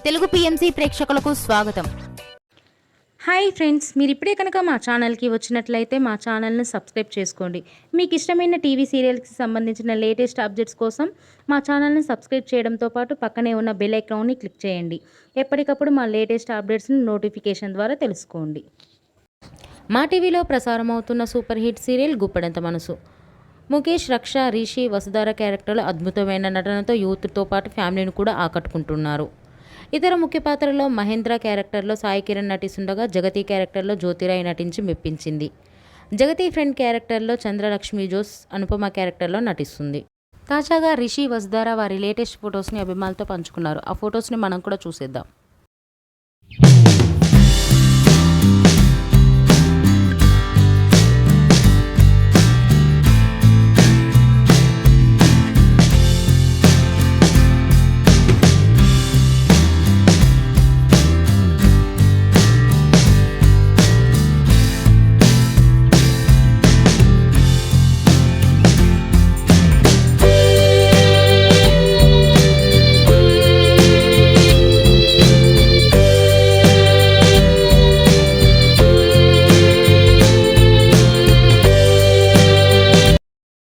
Telugu PMC ప్రేక్షకులకు స్వాగతం. Hi friends, మీరు ఇప్పుడే కనుక మా ఛానల్కి వచ్చినట్లయితే మా ఛానల్ని సబ్స్క్రైబ్ చేసుకోండి. మీకు ఇష్టమైన టీవీ సీరియల్కి సంబంధించిన లేటెస్ట్ అప్డేట్స్ కోసం మా ఛానల్ని సబ్స్క్రైబ్ చేయడంతో పాటు పక్కనే ఉన్న బెల్ ఐకాన్ని క్లిక్ చేయండి. ఎప్పటికప్పుడు మా లేటెస్ట్ అప్డేట్స్ని నోటిఫికేషన్ ద్వారా తెలుసుకోండి. మా టీవీలో ప్రసారం అవుతున్న సూపర్ హిట్ సీరియల్ గుప్పెడంత మనసు. ముఖేష్, రక్ష, రిషి, వసుధార క్యారెక్టర్లు అద్భుతమైన నటనతో యూత్తో పాటు ఫ్యామిలీని కూడా ఆకట్టుకుంటున్నారు. ఇతర ముఖ్య పాత్రలో మహేంద్ర క్యారెక్టర్లో సాయి కిరణ్ నటిస్తుండగా జగతి క్యారెక్టర్లో జ్యోతిరాయ్ నటించి మెప్పించింది. జగతి ఫ్రెండ్ క్యారెక్టర్లో చంద్రలక్ష్మి జోస్ అనుపమ క్యారెక్టర్లో నటిస్తుంది. తాజాగా రిషి, వసుధార వారి లేటెస్ట్ ఫొటోస్ని అభిమానులతో పంచుకున్నారు. ఆ ఫొటోస్ని మనం కూడా చూసేద్దాం.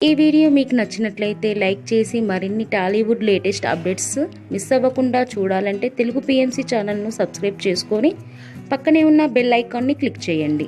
ఈ వీడియో మీకు నచ్చినట్లయితే లైక్ చేసి మరిన్ని టాలీవుడ్ లేటెస్ట్ అప్డేట్స్ మిస్ అవ్వకుండా చూడాలంటే తెలుగు పిఎంసి ఛానల్ను సబ్స్క్రైబ్ చేసుకొని పక్కనే ఉన్న బెల్ ఐకాన్ని క్లిక్ చేయండి.